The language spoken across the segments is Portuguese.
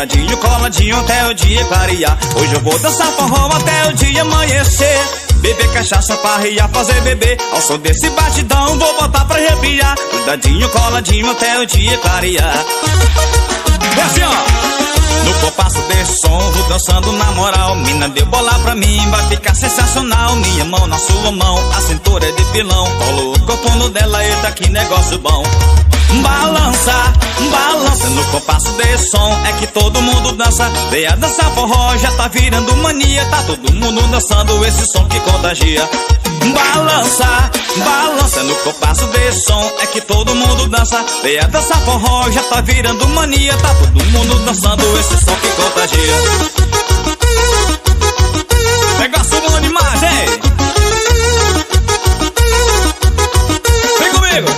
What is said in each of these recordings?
grudadinho, coladinho até o dia clarear. Hoje eu vou dançar forró até o dia amanhecer. Beber cachaça pra riar, fazer bebê. Ao som desse batidão vou botar pra arrepiar. Grudadinho, coladinho até o dia clarear. É assim, ó. No compasso desse som, vou dançando na moral. Mina deu bola pra mim, vai ficar sensacional. Minha mão na sua mão, a cintura é de pilão. Colo o corpo no dela, eita que negócio bom. Balança, balança no compasso desse som. É que todo mundo dança. Veio a dançar forró, já tá virando mania. Tá todo mundo dançando esse som que contagia. Balança, balança no compasso desse som. É que todo mundo dança. Veio a dançar forró, já tá virando mania. Tá todo mundo dançando esse som que contagia. Negócio bom demais, hein? Vem comigo!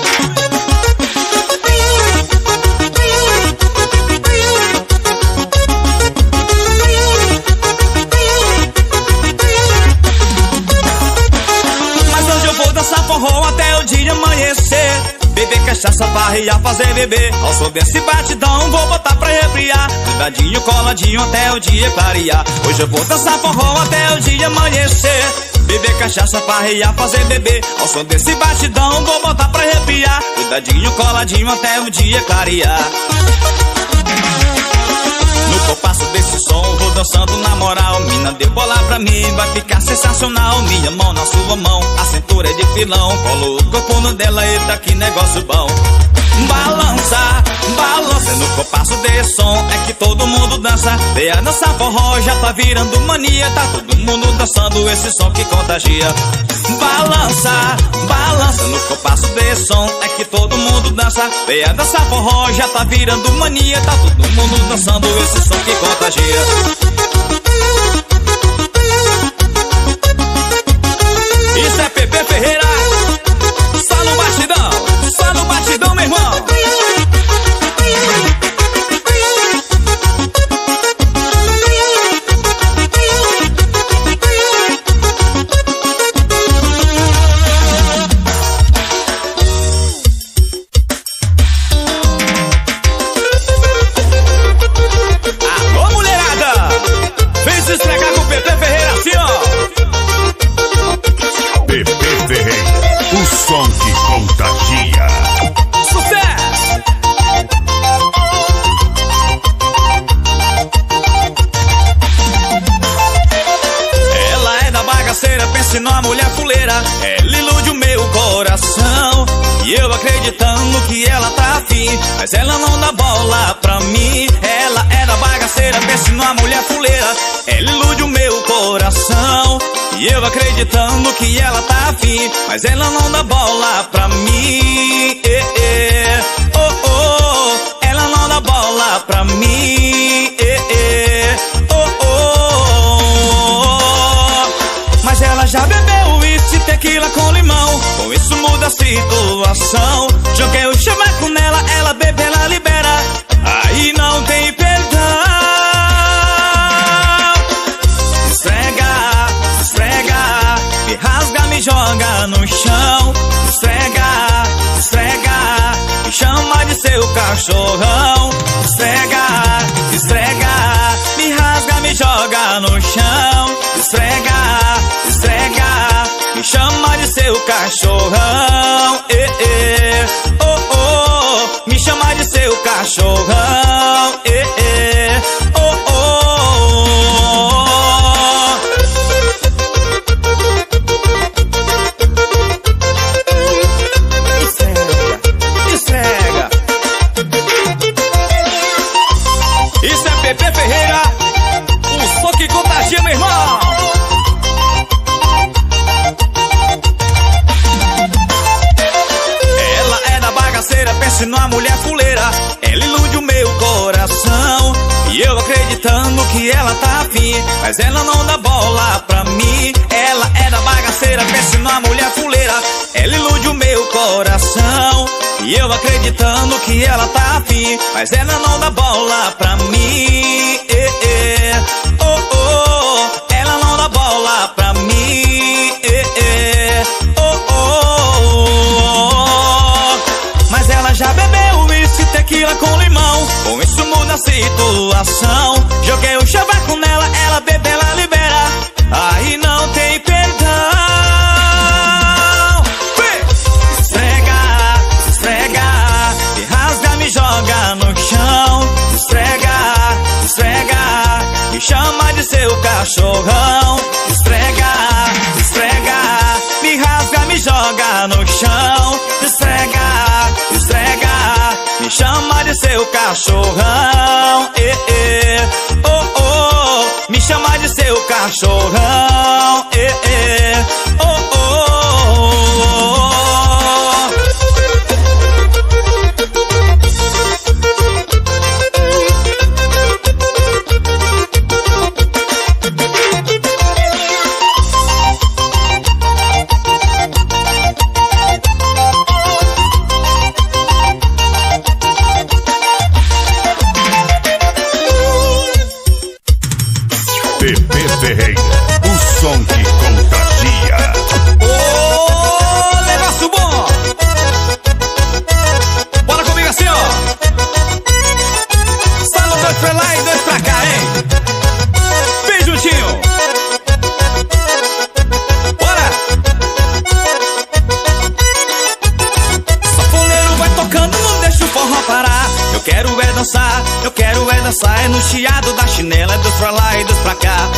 Forró até o dia amanhecer. Beber cachaça pra riar, fazer bebê. Ao som desse batidão vou botar pra arrepiar. Grudadinho, coladinho até o dia clarear. Hoje eu vou dançar forró até o dia amanhecer. Beber cachaça pra riar, fazer bebê. Ao som desse batidão vou botar pra arrepiar. Grudadinho, coladinho até o dia clarear. No compasso desse som, vou dançando na moral. Mina deu bola pra mim, vai ficar sensacional. Minha mão na sua mão, a cintura é de pilão. Colo o corpo no dela, eita que negócio bom. Balança, balança no compasso desse som. É que todo mundo dança. Veio a dançar forró, já tá virando mania. Tá todo mundo dançando esse som que contagia. Balança, balança no compasso desse som. É que todo mundo dança. Veio a dançar forró, já tá virando mania. Tá todo mundo dançando esse som que contagia. Isso é Pepe Ferreira. Só no batidão, meu irmão. Alô, mulherada, vem se esfregar com o Pepe Ferreira assim, ó. Pepe Ferreira, o som que contagia. Sucesso! Ela é da bagaceira, pensa numa mulher fuleira. Ela ilude o meu coração. E eu acreditando que ela tá afim, mas ela não dá bola pra mim. Ela é da bagaceira, pensa numa mulher fuleira. Ela ilude o meu coração. E eu acreditando que ela tá afim, mas ela não dá bola pra mim. Oh, oh, ela não dá bola pra mim. Oh, oh, mas ela já bebeu uísque, tequila com limão. Com isso muda a situação. Joguei o chamaco nela, ela bebe, ela libera. Aí não tem perdão. Esfrega, esfrega, me rasga, me joga no chão. Esfrega, esfrega, me chama de seu cachorrão. Esfrega, esfrega, me rasga, me joga no chão. Esfrega, esfrega, me chama de seu cachorrão. Oh, oh, me chama de seu cachorrão. Oh, oh. Esfrega, esfrega. Isso é Pepe Ferreira, o som que contagia, meu irmão. Pense numa mulher fuleira, ela ilude o meu coração. E eu acreditando que ela tá afim, mas ela não dá bola pra mim. Ela é da bagaceira, pense numa mulher fuleira. Ela ilude o meu coração. E eu acreditando que ela tá afim, mas ela não dá bola pra mim. Oh, oh, ela não dá bola pra mim. Oh, oh, mas ela já bebeu uísque, tequila com limão. Com isso muda a situação. Joguei o chaveco nela, ela bebe, ela libera. Aí não tem perdão. Esfrega, esfrega, me rasga, me joga no chão. Esfrega, esfrega, me chama de seu cachorrão. Esfrega, esfrega, me rasga, me joga no chão. Esfrega, esfrega, me chama de seu cachorrão. Oh, oh, me chama de seu cachorrão. Oh, oh, oh. Bebê Ferreira, o som que contagia. Ô, negócio bom! Bora comigo assim, ó. Salve dois pra lá e dois pra cá, hein? Bem juntinho. Bora! Safoneiro vai tocando, não deixa o forró parar. Eu quero é dançar, eu quero é dançar. É no chiado da chinela, é dois pra lá e dois pra cá.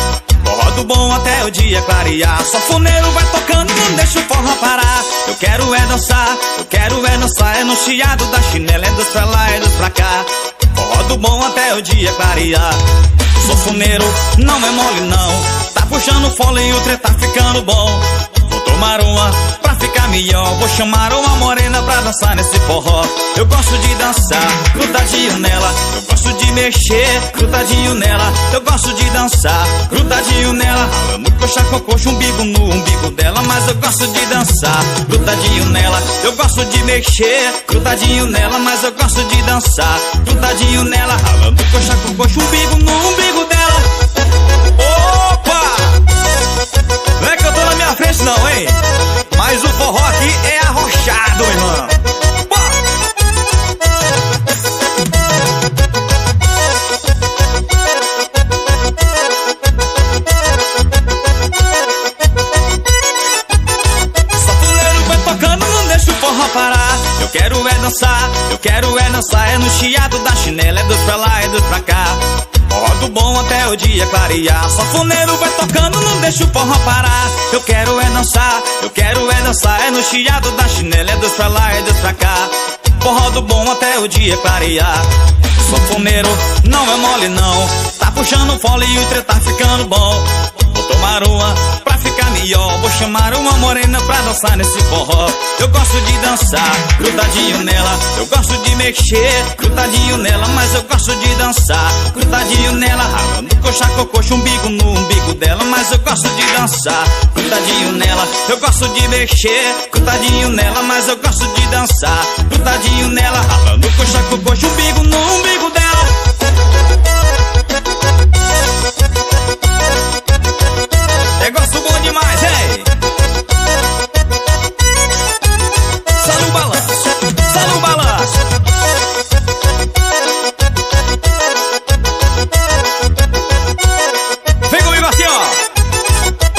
Forró do bom até o dia clarear. Safoneiro vai tocando, não deixa o forró parar. Eu quero é dançar, eu quero é dançar. É no chiado da chinela, é dois pra lá e dois pra cá. Forró do bom até o dia clarear. Safoneiro não é mole não. Tá puxando fole e o trem tá ficando bom. Vou tomar uma pra ficar melhor. Vou chamar uma morena pra dançar nesse forró. Eu gosto de dançar, grudadinho nela. Eu gosto de mexer, grudadinho nela. Eu gosto de dançar, grudadinho nela. Ralando coxa com coxa, umbigo no umbigo dela. Mas eu gosto de dançar, grudadinho nela. Eu gosto de mexer, grudadinho nela. Mas eu gosto de dançar, grudadinho nela. Ralando coxa com coxa, umbigo no umbigo dela. Opa! Não é que eu tô na minha frente não, hein? Mas o forró aqui é arrochado, irmão. Safoneiro vai tocando, não deixa o forró parar. Eu quero é dançar, eu quero é dançar. É no chiado da chinela, é dois pra lá, é dois pra cá. Forró do bom até o dia clarear. Safoneiro vai tocando, não deixa o forró parar. Eu quero é dançar, eu quero é dançar. É no chiado da chinela, é dois pra lá, é dois pra cá. Forró do bom até o dia clarear. Safoneiro não é mole não. Tá puxando fole e o trem tá ficando bom. Vou tomar uma pra ficar melhor. Vou chamar uma morena pra dançar nesse forró. Eu gosto de dançar, grudadinho nela. Eu gosto de mexer, grudadinho nela. Mas eu gosto de dançar, grudadinho nela. Ralando coxa com coxa, umbigo no umbigo dela. Mas eu gosto de dançar, grudadinho nela. Eu gosto de mexer, grudadinho nela. Mas eu gosto de dançar, grudadinho nela. Ralando coxa com coxa, umbigo no umbigo dela. Negócio bom demais, hein? Só no balanço, só no balanço. Vem comigo assim, ó.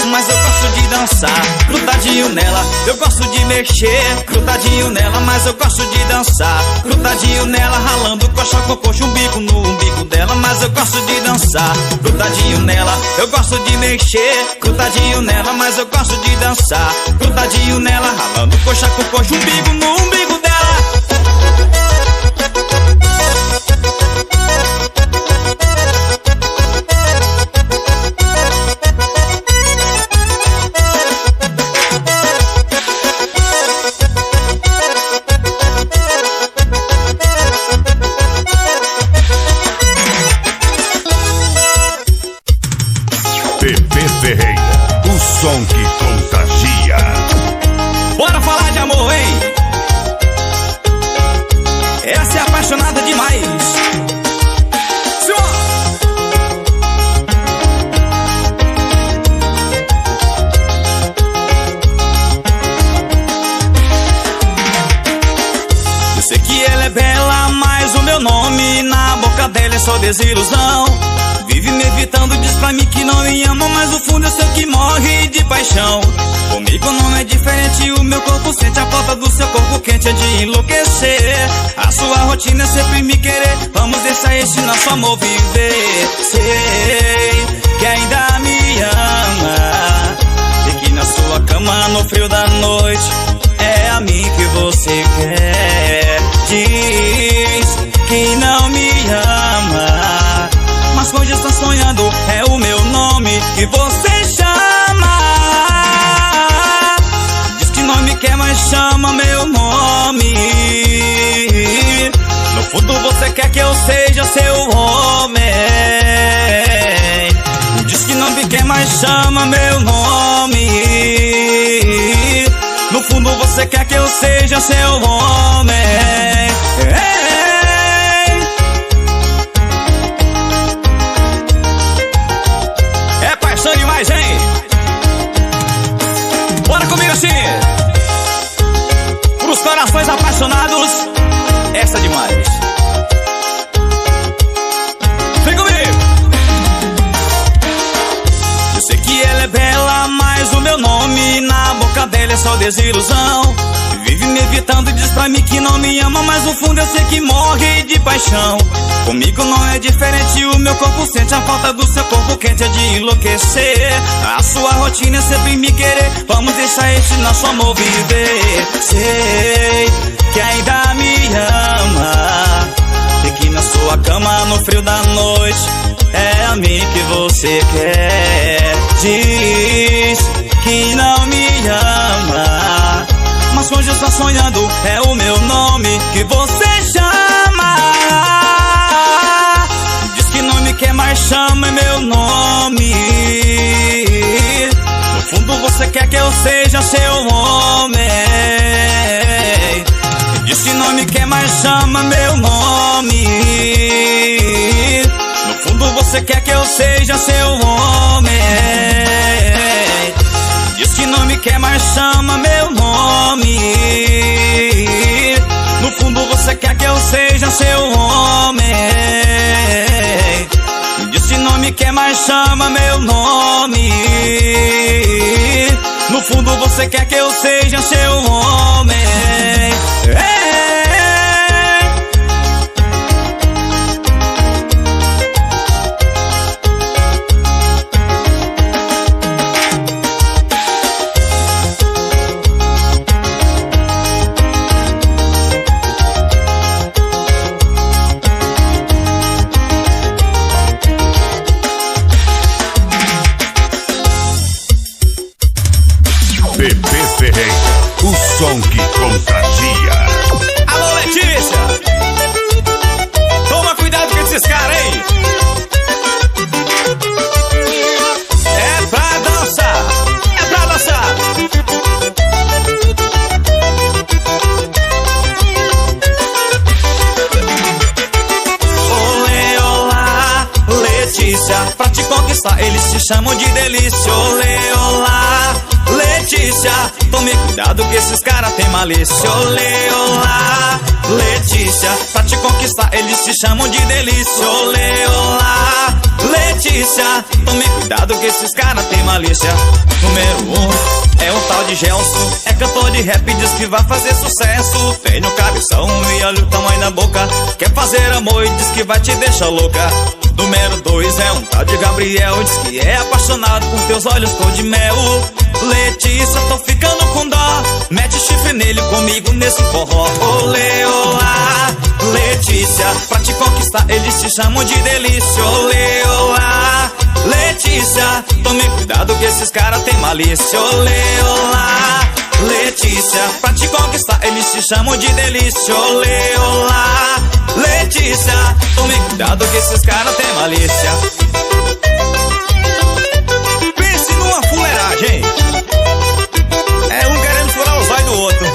Mas eu gosto de dançar, grudadinho nela. Eu gosto de mexer, grudadinho nela. Mas eu gosto de dançar, grudadinho nela. Ralando coxa com coxa, umbigo no umbigo dela. Mas eu gosto de dançar, grudadinho nela. Eu gosto de mexer, grudadinho nela. Mas eu gosto de dançar, grudadinho nela. Ralando coxa com coxa, umbigo no umbigo dela. Bebê Ferreira, o som que contagia. Bora falar de amor, hein? Essa é apaixonada demais. Senhor! Eu sei que ela é bela, mas o meu nome na boca dela é só desilusão. Vive me evitando, diz pra mim que não me ama, mas no fundo eu sei que morre de paixão. Comigo não é diferente, o meu corpo sente a falta do seu corpo quente, é de enlouquecer. A sua rotina é sempre me querer, vamos deixar esse nosso amor viver. Sei que ainda me ama, e que na sua cama no frio da noite é a mim que você quer. Diz que não me ama, mas hoje está sonhando, é o meu nome que você chama. Diz que não me quer, mas chama meu nome. No fundo você quer que eu seja seu homem. Diz que não me quer, mas chama meu nome. No fundo você quer que eu seja seu homem. É paixão demais, hein? Bora comigo assim. Pros corações apaixonados, essa é demais. Vem comigo. Eu sei que ela é bela, mas o meu nome na boca dela é só desilusão. Vive me evitando, diz pra mim que não me ama, mas no fundo eu sei que morre de paixão. Comigo não é diferente, o meu corpo sente a falta do seu corpo quente, é de enlouquecer. A sua rotina é sempre me querer, vamos deixar esse nosso amor viver. Sei que ainda me ama, e que na sua cama no frio da noite é a mim que você quer. Diz que não me ama, mas hoje está sonhando, é o meu nome que você chama. Diz que não me quer, mas chama meu nome. No fundo você quer que eu seja seu homem. Diz que não me quer, mas chama meu nome. No fundo você quer que eu seja seu homem. Diz que não me quer, mas chama meu nome. No fundo você quer que eu seja seu homem. Diz que não me quer, mas chama meu nome. No fundo você quer que eu seja seu homem. Bebê Ferreira, o som que contagia. Alô, Letícia! Toma cuidado com esses caras, hein? É pra dançar! É pra dançar! Olê, olá, Letícia, pra te conquistar eles te chamam de delícia. Olê, olá, Letícia, tome cuidado que esses caras têm malícia. Olê, olá, Letícia, pra te conquistar eles te chamam de delícia. Olê, olá, Letícia, tome cuidado que esses caras têm malícia. Número 1 é um tal de Gelson, é cantor de rap, diz que vai fazer sucesso. Tem no cabeção e olha o tamanho da boca, quer fazer amor e diz que vai te deixar louca. Número 2 é um tal de Gabriel, diz que é apaixonado por teus olhos cor de mel. Letícia, tô ficando com dó, mete chifre nele comigo nesse forró. Olê, olá, Letícia, pra te conquistar eles te chamam de delícia. Olê, olá, Letícia, tome cuidado que esses caras têm malícia. Olê, olá, Letícia, pra te conquistar eles te chamam de delícia. Olê, olá, Letícia, tome cuidado que esses caras têm malícia. Pense numa fuleiragem, é um querendo furar os olhos do outro.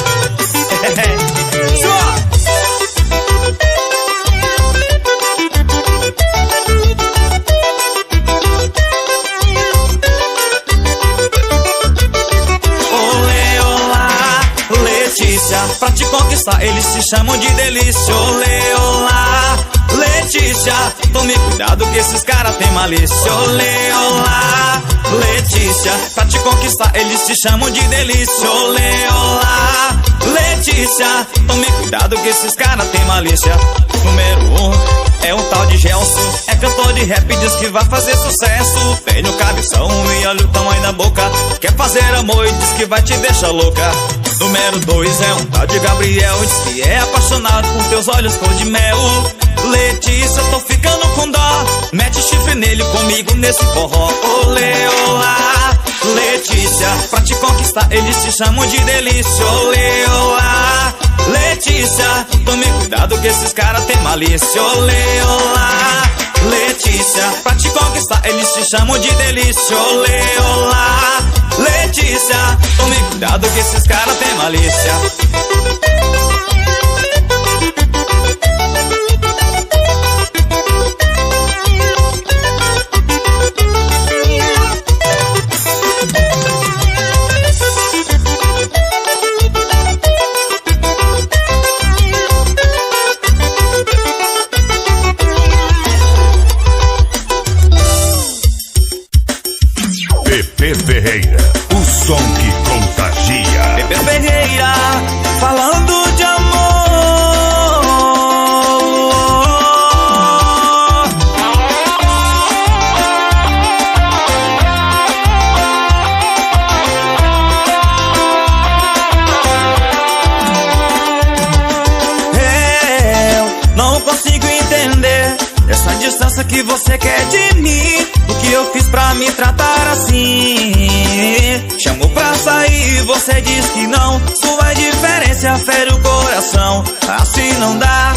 Olê, olá, Letícia, pra te conquistar eles te chamam de delícia. Olê, olá, Letícia, Letícia, tome cuidado que esses caras têm malícia. Olê, olá, Letícia, pra te conquistar eles te chamam de delícia. Olê, olá, Letícia, tome cuidado que esses caras têm malícia. Número 1 é um tal de Gelson, é cantor de rap, diz que vai fazer sucesso. Tem no cabeção e olha o tamanho da boca, quer fazer amor e diz que vai te deixar louca. Número 2 é um tal de Gabriel, diz que é apaixonado por teus olhos cor de mel. Letícia, tô ficando com dó, mete chifre nele comigo nesse forró. Olê, olá, Letícia, pra te conquistar eles te chamam de delícia. Olê, olá, Letícia, tome cuidado que esses caras têm malícia. Olê, olá, Letícia, pra te conquistar eles te chamam de delícia. Olê, olá, Letícia, tome cuidado que esses caras têm malícia. Pepe Ferreira, o som que contagia. Pepe Ferreira, falando de amor. Eu não consigo entender essa distância que você quer de mim. O que eu fiz pra me tratar assim? Chamou pra sair, você diz que não. Sua indiferença fere o coração. Assim não dá,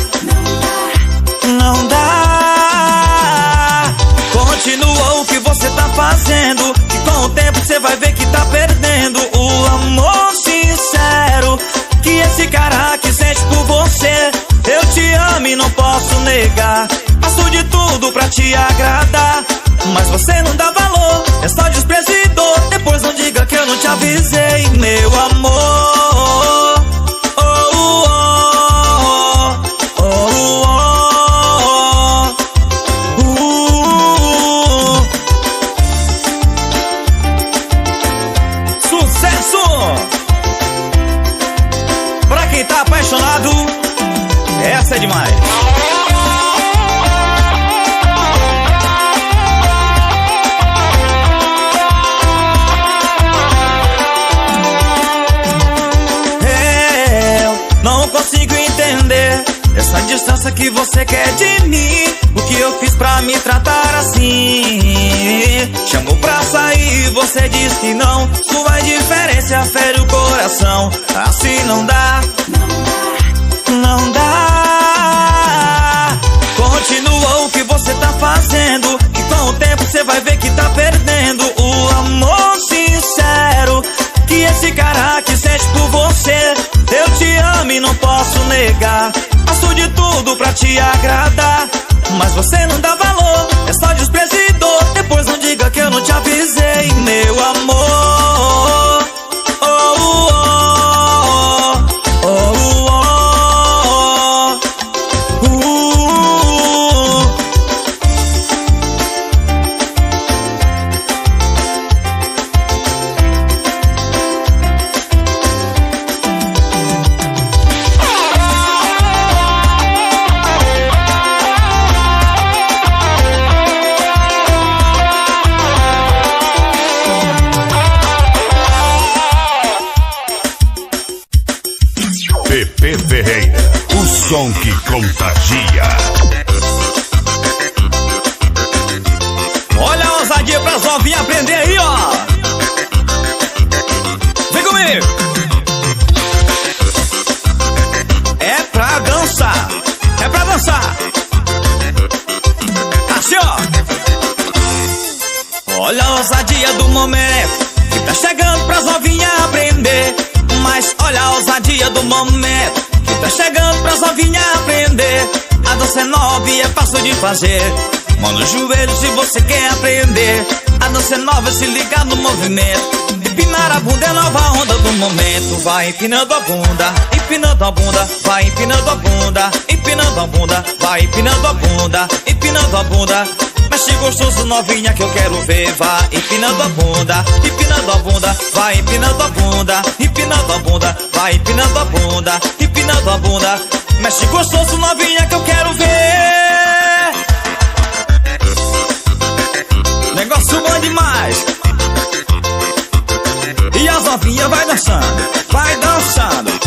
não dá. Continua o que você tá fazendo, que com o tempo você vai ver que tá perdendo o amor sincero que esse cara que sente por você. Eu te amo e não posso negar, faço de tudo pra te agradar, mas você não dá valor, é só desprezo e dor. Depois não diga que eu não te avisei, meu amor. Oh, oh, oh, oh, oh, oh. Sucesso! Pra quem tá apaixonado, essa é demais. Não consigo entender essa distância que você quer de mim. O que eu fiz pra me tratar assim? Chamou pra sair, você diz que não. Sua indiferença fere o coração. Assim não dá, não dá. Continua o que você tá fazendo, que com o tempo você vai ver que tá perdendo o amor sincero que esse cara que sente por você. Eu te amo e não posso negar, faço de tudo pra te agradar, mas você não dá valor, é só desprezo e dor. Depois não diga que eu não te avisei, meu amor. Oh, oh, oh, oh, oh, oh. Pepe Ferreira, o som que contagia. Olha a ousadia pras novinhas aprender aí, ó. Vem comigo. É pra dançar, é pra dançar. Assim, ó. Olha a ousadia do momento que tá chegando pras novinhas aprender. Mas olha a ousadia do momento que tá chegando pras novinhas aprender. A dança é nova e é fácil de fazer. Mão no joelho se você quer aprender. A dança é nova, se ligar no movimento. Empinar a bunda é a nova onda do momento. Vai empinando a bunda, empinando a bunda, vai empinando a bunda, empinando a bunda, vai empinando a bunda, empinando a bunda. Mexe gostoso novinha que eu quero ver, vai empinando a bunda, empinando a bunda, vai empinando a bunda, empinando a bunda, vai empinando a bunda, empinando a bunda. Mexe gostoso novinha que eu quero ver. Negócio bom demais. E as novinhas vai dançando, vai dançando.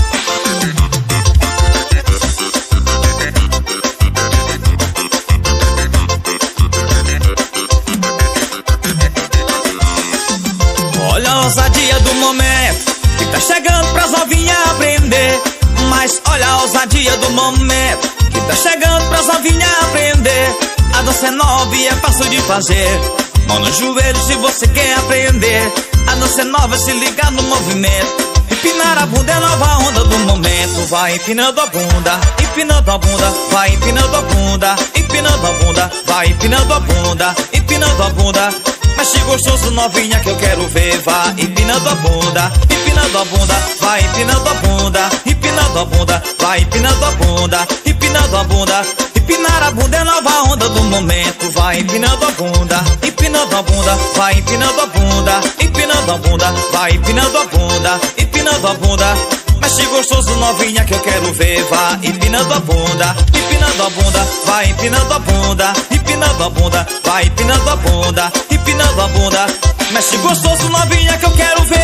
Olha a ousadia do momento que tá chegando pras novinhas aprender. Mas olha a ousadia do momento que tá chegando pras novinhas aprender. A dança é nova e é fácil de fazer. Mão no joelho se você quer aprender. A dança é nova, se ligar no movimento. Empinar a bunda é nova onda do momento. Vai empinando a bunda, empinando a bunda, vai empinando a bunda, empinando a bunda, vai empinando a bunda, empinando a bunda. Mexe gostoso novinha que eu quero ver, vai empinando a bunda, empinando a bunda, vai empinando a bunda, empinando a bunda, vai empinando a bunda, empinando a bunda. Empinar a bunda é nova onda do momento. Vai empinando a bunda, empinando a bunda, vai empinando a bunda, empinando a bunda, vai empinando a bunda, empinando a bunda. Mexe gostoso novinha que eu quero ver, vai empinando a bunda, empinando a bunda, vai empinando a bunda, empinando a bunda, vai empinando a bunda, empinando a bunda. Mexe gostoso novinha que eu quero ver.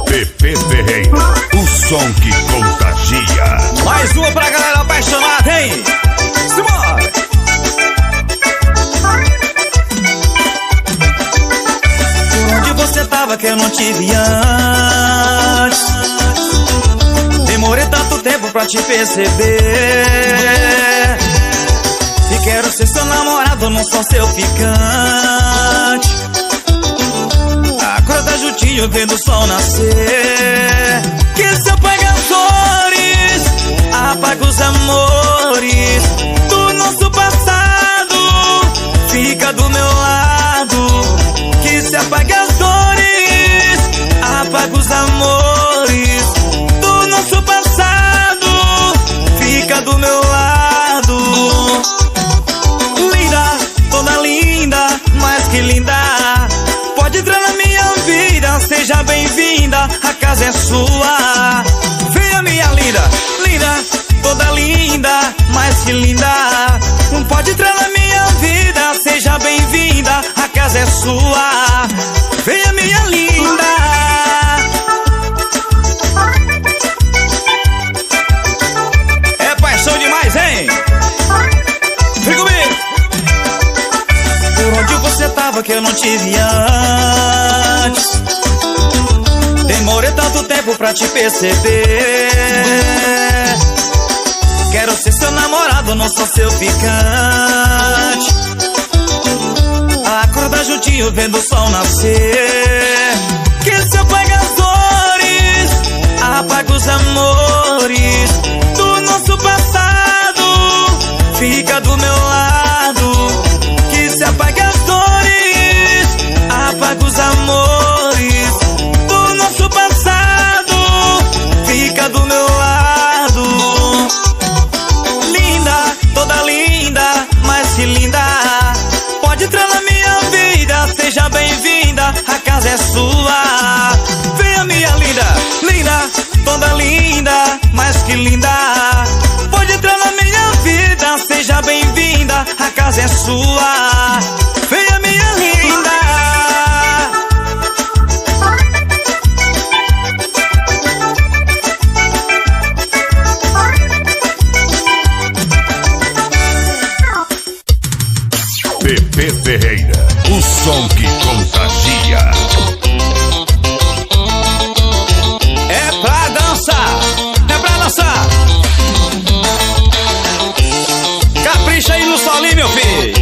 Pepe Ferreira, o som que contagia. Mais uma pra galera apaixonada, hein? Simbora! Por onde você tava que eu não te vi antes? Demorei tanto tempo pra te perceber. E quero ser seu namorado, não só seu ficante. Acorda juntinho vendo o sol nascer. Que se apaga as dores, apaga os amores do nosso passado. Fica do meu lado. Que se apaga as dores, apaga os amores do nosso passado. Fica do meu lado. Linda, toda linda, mais que linda. Pode entrar na minha vida, seja bem-vinda, a casa é sua. Venha minha linda, linda, toda linda, mais que linda. Pode entrar na minha vida, seja bem-vinda, a casa é sua. Venha minha linda. É paixão demais, hein? Vem comigo. Por onde você tava que eu não te vi antes? Demorei tanto tempo pra te perceber. Quero ser seu namorado, não sou seu ficante. Acorda juntinho vendo o sol nascer. Que se apaga as dores, apaga os amores do nosso passado. Fica do meu lado. Que se apaga as dores, apaga os amores do nosso passado. Fica do meu lado. Linda, toda linda, mais que linda. Pode entrar na minha vida, seja bem-vinda, a casa é sua. Venha minha linda, linda, toda linda, mais que linda. Pode entrar na minha vida, seja bem-vinda, a casa é sua. Venha minha linda. Pepe Ferreira, o som que contagia. É pra dançar, é pra dançar. Capricha aí no solinho, meu filho.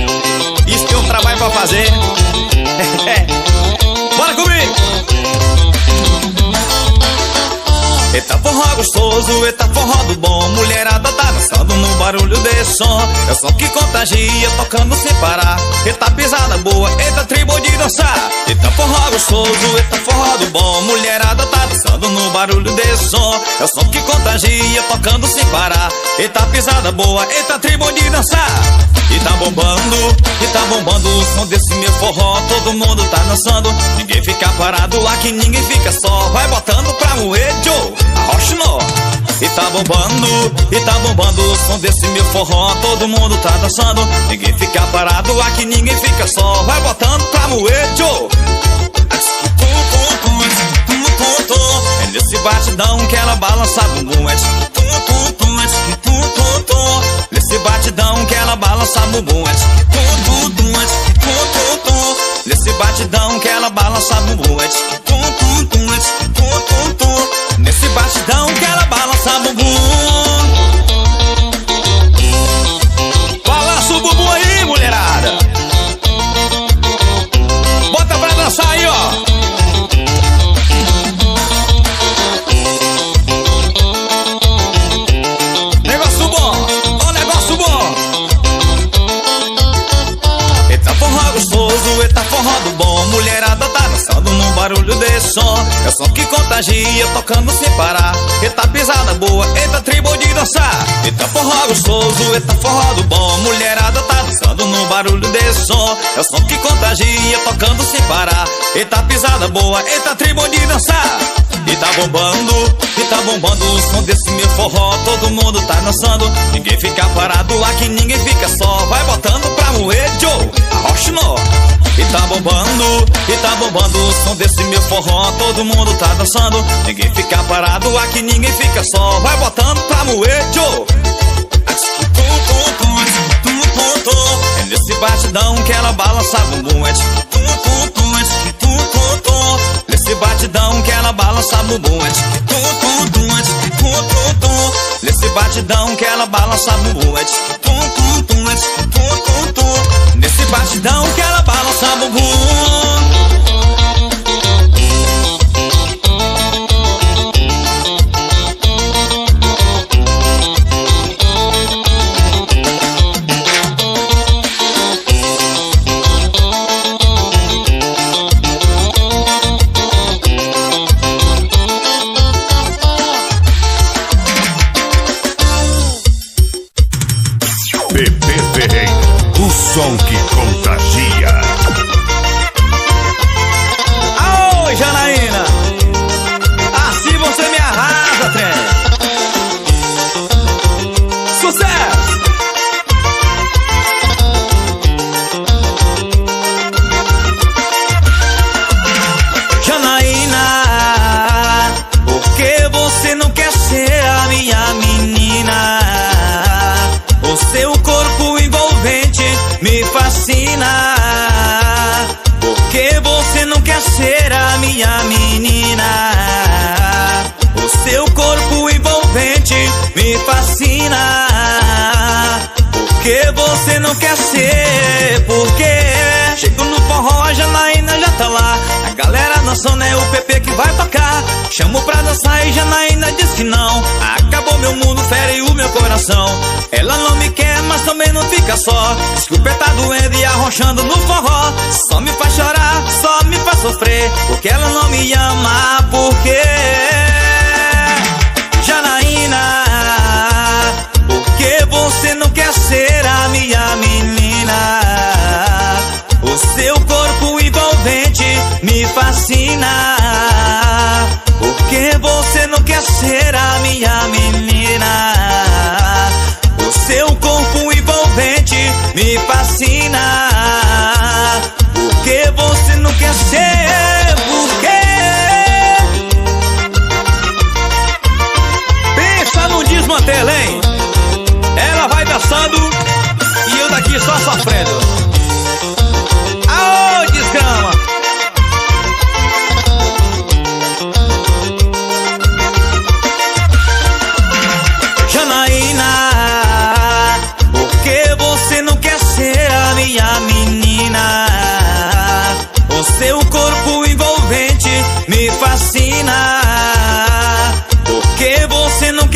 gostoso, eita forró do bom. Mulherada tá dançando no barulho desse som. É o som que contagia, tocando sem parar. Eita pisada boa, eita tribo de dançar. Eita forró gostoso, eita forró do bom. Mulherada tá dançando no barulho desse som. É o som que contagia, tocando sem parar. Eita pisada boa, eita tribo de dançar. E tá bombando o som desse meu forró. Todo mundo tá dançando, ninguém fica parado. Aqui ninguém fica só, vai botando pra moer, Joe, arrocha nó. E tá bombando o som desse meu forró. Todo mundo tá dançando, ninguém fica parado. Aqui ninguém fica só, vai botando pra moer, Joe. É nesse batidão que ela balança bumbum. Nesse batidão que ela balança bumbum. Nesse batidão que ela balança bumbum. Nesse batidão que ela balança bumbum. Balança o bumbum aí, mulherada. Bota pra dançar aí, ó. Eita forró do bom, mulherada tá dançando no barulho desse som. É o som que contagia, tocando sem parar. Eita pisada boa, eita tribo de dançar. Eita forró gostoso, eita forró do bom. Mulherada tá dançando no barulho desse som. É o som que contagia, tocando sem parar. Eita pisada boa, eita tribo de dançar. E tá bombando o som desse meu forró. Todo mundo tá dançando, ninguém fica parado. Aqui ninguém fica só, vai botando pra moer, Joe, arrocha nó. E tá bombando o som desse meu forró. Todo mundo tá dançando, ninguém fica parado. Aqui ninguém fica só, vai botando pra moer, Joe. É nesse batidão que ela balança bumbum. Nesse batidão que ela balança bumbum. Nesse batidão que ela balança bumbum. Nesse batidão que ela balança bumbum. Bebê Ferreira, o som que contagia. Aô, Janaína, assim você me arrasa, trem. Sucesso! Janaína, por que você não quer ser a minha menina? O seu corpo envolvente me fascina. Por que você não quer ser a minha menina? O seu corpo envolvente me fascina. Por que você não quer ser? Porque chego no forró, a Janaína já tá lá. A galera dançando, é o Pepe que vai tocar. Chamo pra dançar e Janaína diz que não. Acabou meu mundo, fere o meu coração. Ela não me quer, mas também não fica só. Diz que o pé tá doendo e arrochando no forró. Só me faz chorar, só me faz sofrer. Porque ela não me ama, porque Janaína, por que você não quer ser a minha menina? O seu corpo envolvente me fascina. Por que você não quer ser a minha menina? O seu corpo envolvente me fascina. Por que você não quer ser? Por quê? Pensa no desmantelo, hein? Ela vai dançando e eu daqui só sofrendo. Aô, desgrama! Janaína, por que você não quer ser a minha menina? O seu corpo envolvente me fascina. Por que você não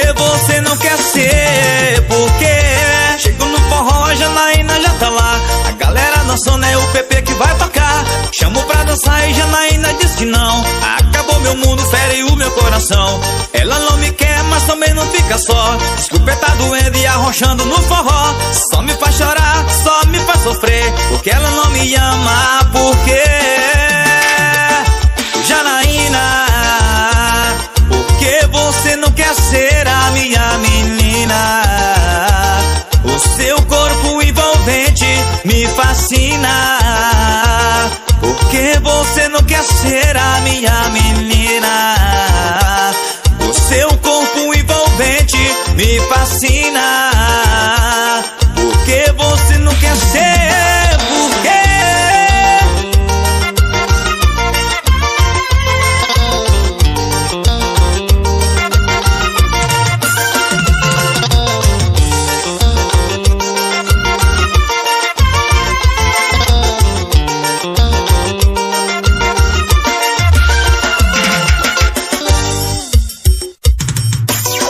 que você não quer ser? Porque chego no forró, a Janaína já tá lá. A galera dançando, é o Pepe que vai tocar. Chamo pra dançar e Janaína diz que não. Acabou meu mundo, fere o meu coração. Ela não me quer, mas também não fica só. Diz que o pé tá doendo e arrochando no forró. Só me faz chorar, só me faz sofrer. Porque ela não me ama, porque Janaína, porque você não quer ser a minha menina. O seu corpo envolvente me fascina. Porque você não quer ser a minha menina. O seu corpo envolvente me fascina. Porque você não quer ser? Porque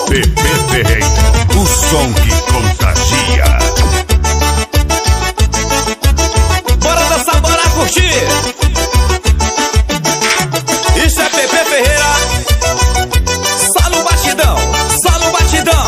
Pepe Ferreira, o som que contagia. bora dançar, bora curtir. Isso é Pepe Ferreira. Só no batidão, só no batidão.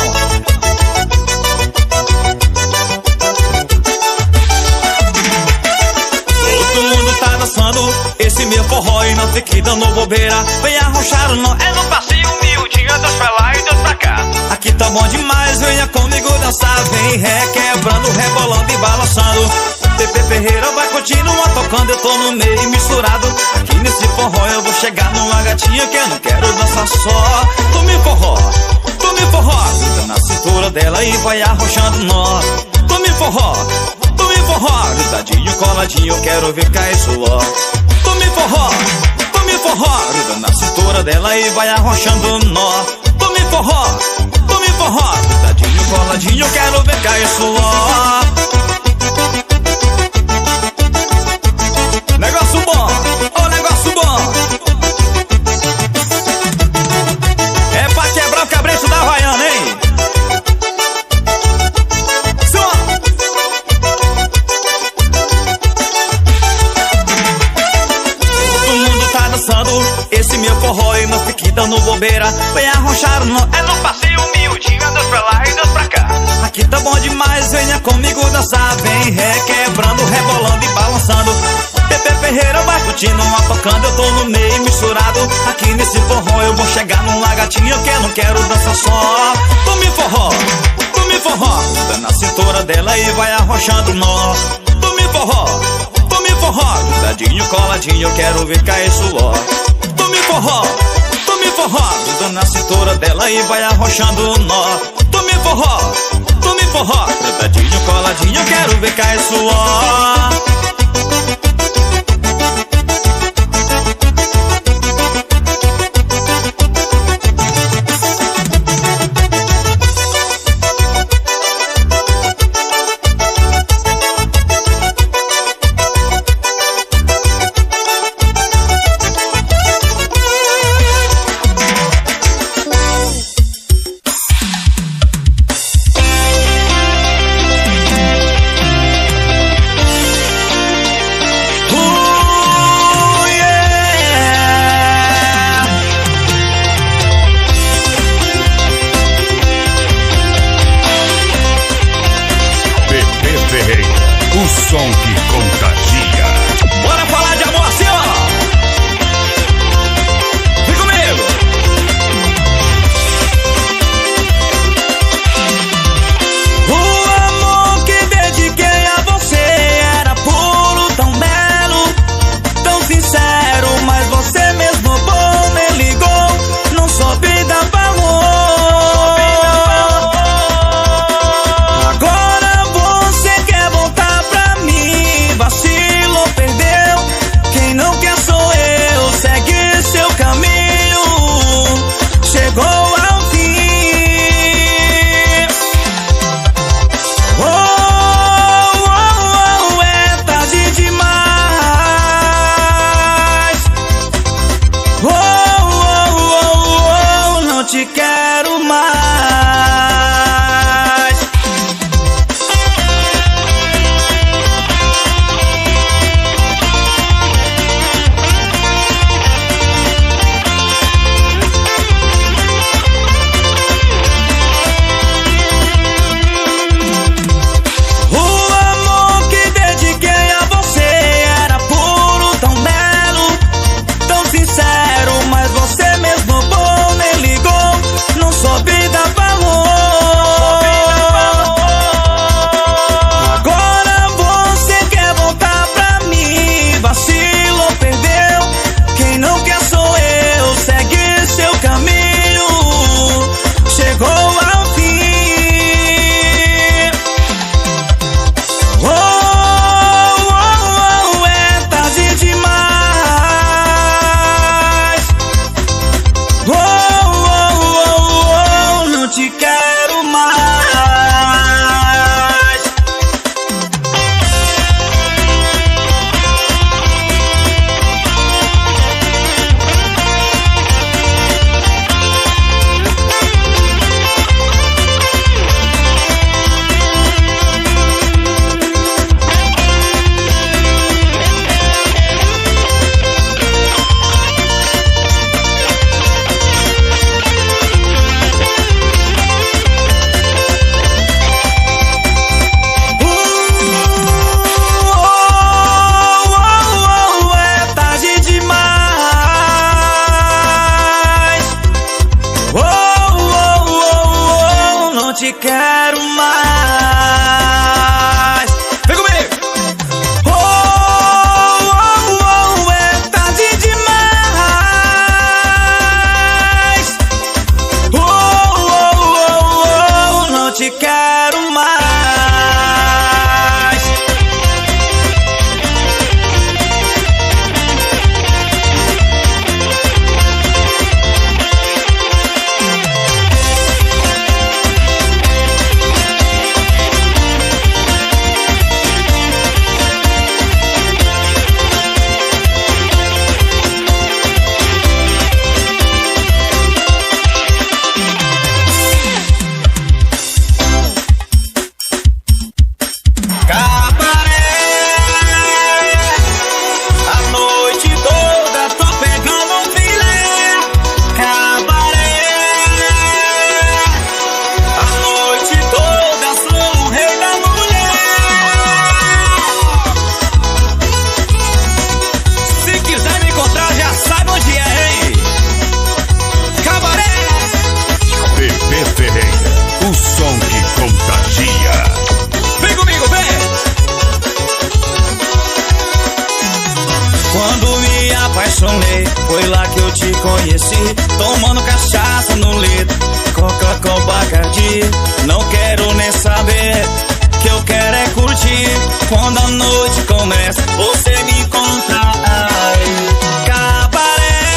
Todo mundo tá dançando esse meu forró e não fique dando bobeira. Vem arrochar o nó, é no passeio miudinho, Deus pra lá e Deus pra cá. Aqui tá bom demais, venha comigo dançar. Vem requebrando, rebolando e balançando. Pepe Ferreira vai continuar tocando, eu tô no meio misturado. Aqui nesse forró eu vou chegar numa gatinha que eu não quero dançar só. Tome forró, gruda na cintura dela e vai arrochando nó. Tome forró, grudadinho, coladinho, eu quero ver cair suor. Tome forró, gruda na cintura dela e vai arrochando nó. Tome forró, grudadinho, coladinho, eu quero ver cair suor. Negócio bom, ô negócio bom. É pra quebrar o cabresto da Havaiana, hein? Som. Todo mundo tá dançando esse meu forró e não fique dando bobeira. Vem arrochar o nó, é no passeio miudinho, Deus pra lá e Deus pra cá. Aqui tá bom demais, venha comigo dançar. Vem requebrando, rebolando e balançando. Pepe Ferreira vai continuar tocando, eu tô no meio misturado. Aqui nesse forró eu vou chegar numa gatinha que eu não quero dançar só. Tome forró, gruda na cintura dela e vai arrochando nó. Tome forró, grudadinho, coladinho, eu quero ver cair suor. Tome forró, gruda na cintura dela e vai arrochando nó. Tome forró, grudadinho, coladinho, eu quero ver cair suor. O som que contagia. Bora falar de amor assim, ó. Vem comigo. O amor que dediquei a você era puro, tão belo, tão sincero, mas você mesmo bom me ligou, não soube dar valor. Agora você quer voltar pra mim. mais. Vem comigo! Oh, oh, oh, é tarde demais. Oh, oh, oh, oh, não te quero mais. O som que contagia. Vem comigo, vem! Quando me apaixonei, foi lá que eu te conheci. Tomando cachaça no litro, coca com Bacardi. Não quero nem saber, que eu quero é curtir. Quando a noite começa, você me encontra. Cabaré,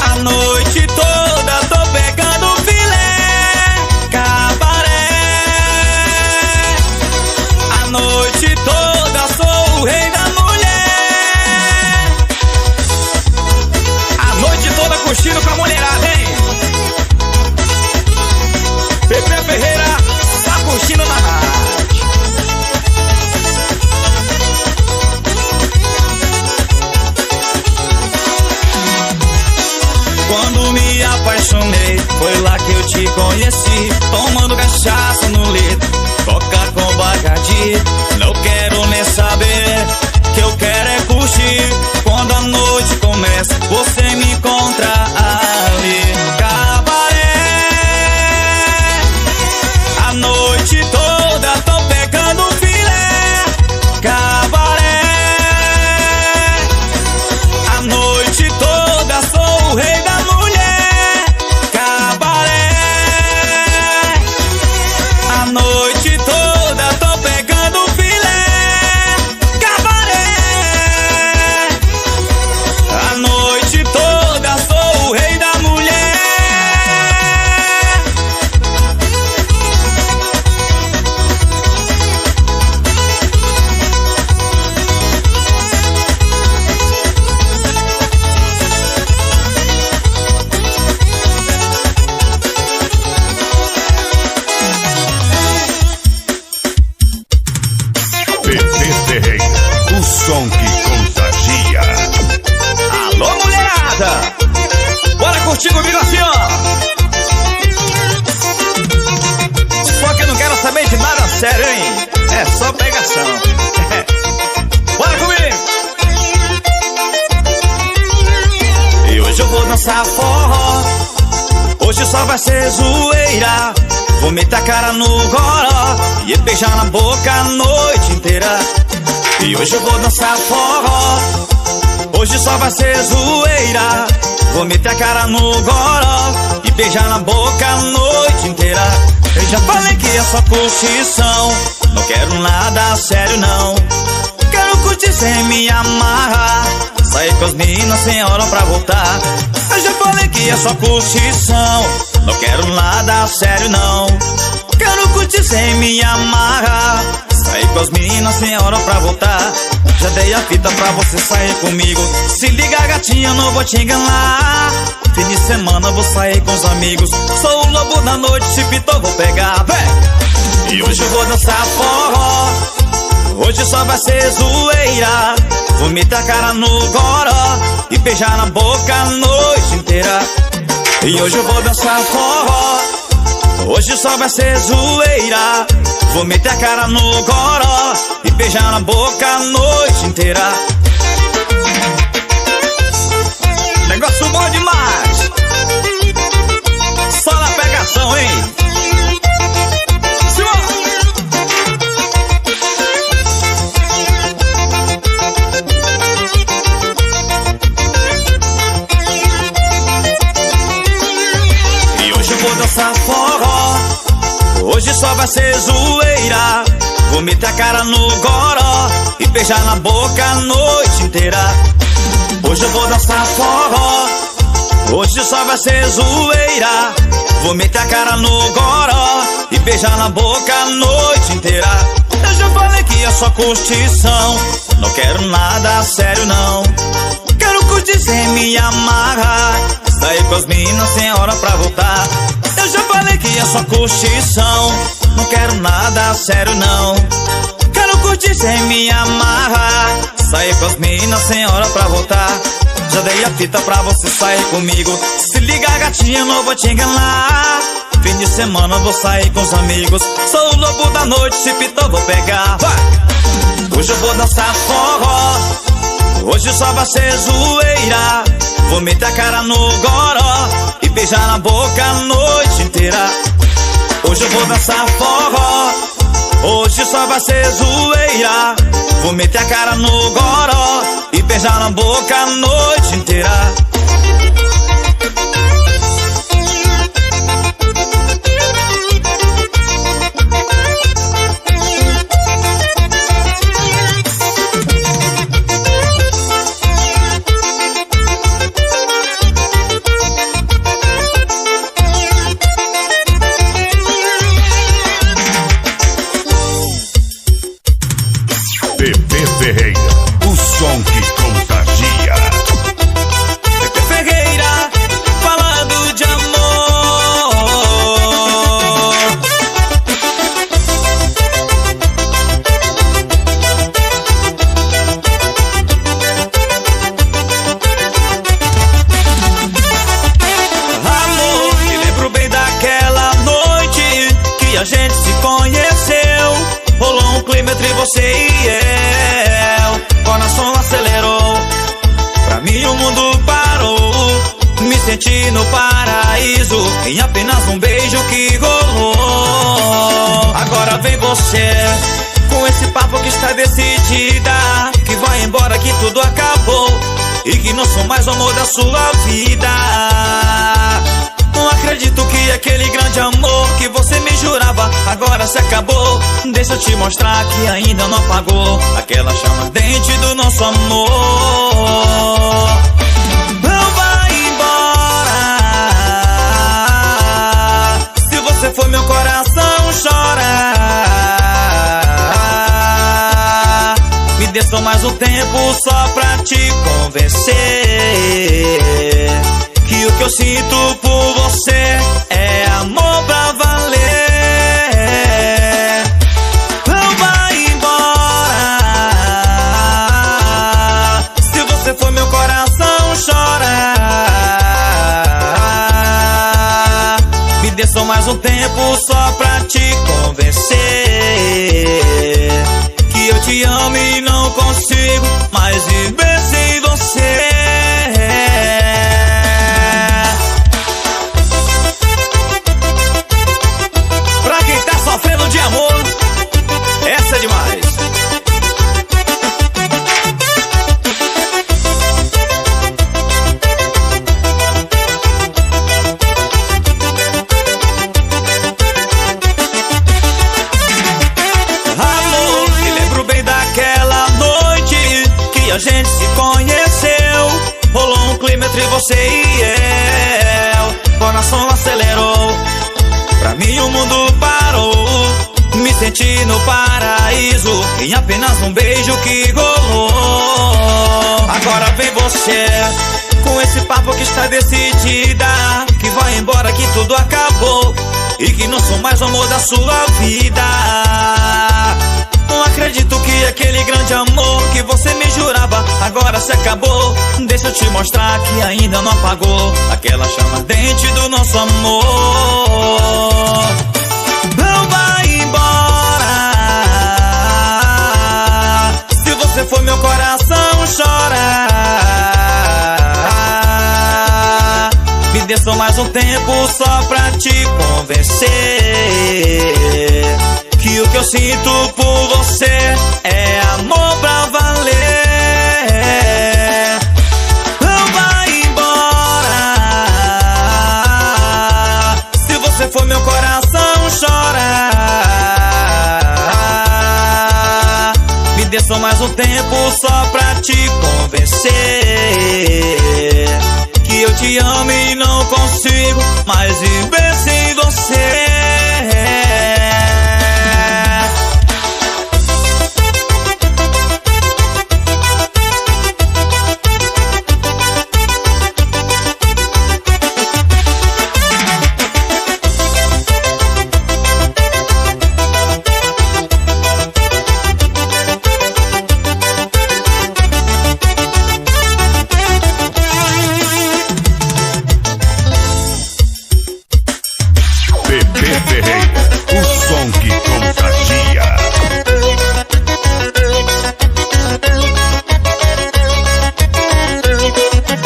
a noite toda tô pegando filé. Cabaré, a noite toda sou o rei da mulher. A noite toda curtindo com a mulherada, hein? Pepe Ferreira tá curtindo na rádio. Quando me apaixonei, foi lá que eu te conheci. Tomando cachaça no litro, coca com Bacardi. Não quero nem saber, que eu quero é curtir. Quando a noite começa, você me encontra ali. Cabaré, a noite toda tô pegando filé. Cabaré, a noite toda sou o rei da mulher. Cabaré, a noite toda tô pegando filé. Cabaré, a noite toda sou o rei da mulher. Pepe Ferreira, o som que contagia. Alô, mulherada! Bora curtir comigo assim, ó! Só que eu não quero saber de nada sério, hein? É só pegação. Bora comigo! E hoje eu vou dançar forró. Hoje só vai ser zoeira. Vou meter a cara no goró e beijar na boca a noite inteira. E hoje eu vou dançar forró. Hoje só vai ser zoeira. Vou meter a cara no goró e beijar na boca a noite inteira. Eu já falei que é só curtição, não quero nada sério não. Quero curtir sem me amarrar, sair com as meninas sem hora pra voltar. Eu já falei que é só curtição, não quero nada sério não. Quero curtir sem me amarrar, sair com as meninas sem hora pra voltar. Já dei a fita pra você sair comigo. Se liga, gatinha, eu não vou te enganar. Fim de semana eu vou sair com os amigos. Sou o lobo da noite, se pitou vou pegar, vem! E hoje eu vou dançar forró. Hoje só vai ser zoeira. Vou meter a cara no goró e beijar na boca a noite inteira. E hoje eu vou dançar forró. Hoje só vai ser zoeira. Vou meter a cara no goró e beijar na boca a noite inteira. Negócio bom demais. Só na pegação, hein? Hoje só vai ser zoeira. Vou meter a cara no goró e beijar na boca a noite inteira. Hoje eu vou dançar forró. Hoje só vai ser zoeira. Vou meter a cara no goró e beijar na boca a noite inteira. Eu já falei que é só curtição, não quero nada sério não. Quero curtir sem me amarrar, sair com as minas sem hora pra voltar. Eu já falei que é só curtição, não quero nada sério não. Quero curtir sem me amarrar, sair com as minas sem hora pra voltar. Já dei a fita pra você sair comigo. Se liga, gatinha, não vou te enganar. Fim de semana eu vou sair com os amigos. Sou o lobo da noite, se pitou vou pegar. Vai! Hoje eu vou dançar forró. Hoje só vai ser zoeira. Vou meter a cara no goró e beijar na boca a noite inteira. Hoje eu vou dançar forró. Hoje só vai ser zoeira. Vou meter a cara no goró e beijar na boca a noite inteira. Bebê Ferreira, o som que contagia. Bebê Ferreira, falando de amor. Amor, me lembro bem daquela noite que a gente se conheceu. Rolou um clima entre você e eu. Coração acelerou. Pra mim o mundo parou. Me senti no paraíso em apenas um beijo que rolou. Agora vem você com esse papo que está decidida, que vai embora, que tudo acabou e que não sou mais o amor da sua vida. Não acredito que aquele grande amor que você me jurava agora se acabou. Deixa eu te mostrar que ainda não apagou aquela chama ardente do nosso amor. Não vai embora. Se você for, meu coração chora. Me dê só mais um tempo só pra te convencer que o que eu sinto por você é amor pra valer. Não vai embora. Se você for, meu coração chora. Me dê só mais um tempo só pra te convencer que eu te amo e não consigo mais viver sem você. Sofrendo de amor, essa é demais. Amor, me lembro bem daquela noite que a gente se conheceu. Rolou um clima entre você e eu. Coração acelerou. Pra mim o mundo parou. Me senti no paraíso em apenas um beijo que rolou. Agora vem você com esse papo que está decidida, que vai embora, que tudo acabou e que não sou mais o amor da sua vida. Não acredito que aquele grande amor que você me jurava agora se acabou. Deixa eu te mostrar que ainda não apagou aquela chama ardente do nosso amor. Não vai embora. Se você for, meu coração chora. Me dê só mais um tempo só pra te convencer que o que eu sinto por você é amor pra valer. Não vai embora. Se você for, meu coração chora. Passo mais um tempo só pra te convencer que eu te amo e não consigo mais viver sem você. Bebê Ferreira, o som que contagia.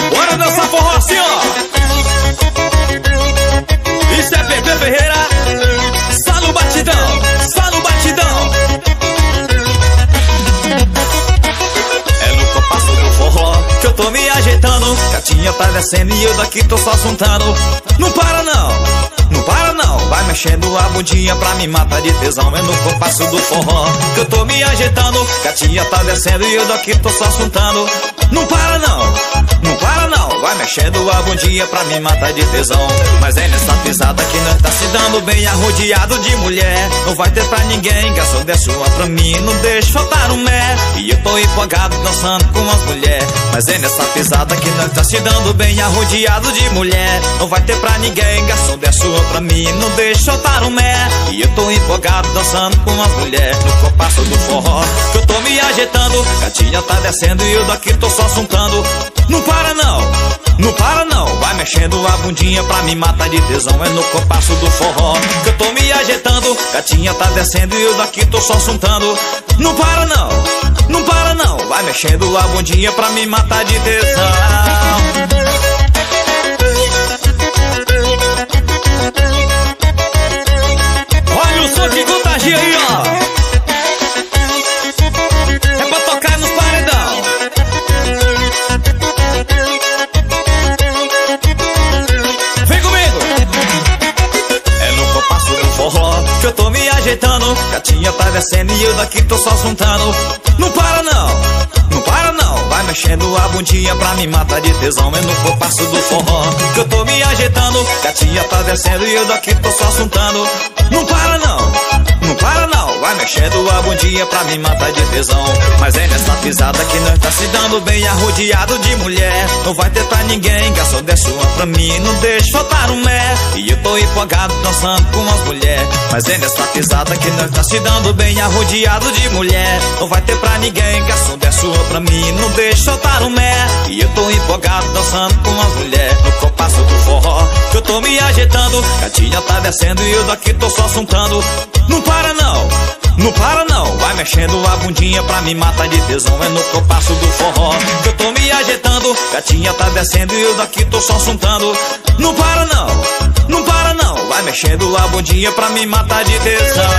Bora dançar forró assim, ó. Isso é Bebê Ferreira, só no batidão, só no batidão. É no compasso do forró que eu tô me ajeitando. Gatinha tá descendo e eu daqui tô só assuntando. Não para não, não para não, vai mexendo a bundinha pra me matar de tesão. É no compasso do forró que eu tô me ajeitando. Gatinha tá descendo e eu daqui tô só assuntando. Não para não, não para não, vai mexendo a bundinha pra me matar de tesão. Mas é nessa pisada que nós tá se dando bem, arrodeado de mulher. Não vai ter pra ninguém, garçom desce uma pra mim, não deixa faltar um mé. E eu tô empolgado dançando com as mulheres. Mas é nessa pisada que nós tá se dando bem, arrodeado de mulher. Não vai ter pra ninguém, garçom desce uma pra mim, não deixa faltar um mé. E eu tô empolgado dançando com as mulheres. No compasso do forró que eu tô me ajeitando. Gatinha tá descendo e eu daqui tô só assuntando. Não para não, não para não, vai mexendo a bundinha pra me matar de tesão. É no compasso do forró que eu tô me ajeitando. Gatinha tá descendo e eu daqui tô só assuntando. Não para não, não para não, vai mexendo a bundinha pra me matar de tesão. Olha o som que contagia aí, ó. É pra tocar nos paredão. Vem comigo. É no compasso do forró que eu tô me ajeitando. Gatinha tá descendo e eu daqui tô só assuntando. Não para não, não para não, vai mexendo a bundinha pra me matar de tesão. É no compasso do forró que eu tô me ajeitando. Gatinha tá descendo e eu daqui tô só assuntando. Não para não, não para não, vai mexendo a bundinha pra me matar de tesão. Mas é nessa pisada que nós tá se dando bem, arrodeado de mulher. Não vai ter pra ninguém, garçom desce uma pra mim, não deixa faltar um mé. E eu tô empolgado dançando com as mulheres. Mas é nessa pisada que nós tá se dando bem, arrodeado de mulher. Não vai ter pra ninguém, garçom desce uma pra mim, não deixa faltar um mé. E eu tô empolgado dançando com as mulheres. No compasso do forró que eu tô me ajeitando. Gatinha tá descendo e eu daqui tô só assuntando. Não para não, não para não, vai mexendo a bundinha pra me matar de tesão. É no compasso do forró que eu tô me ajeitando. Gatinha tá descendo e eu daqui tô só assuntando. Não para não, não para não, vai mexendo a bundinha pra me matar de tesão.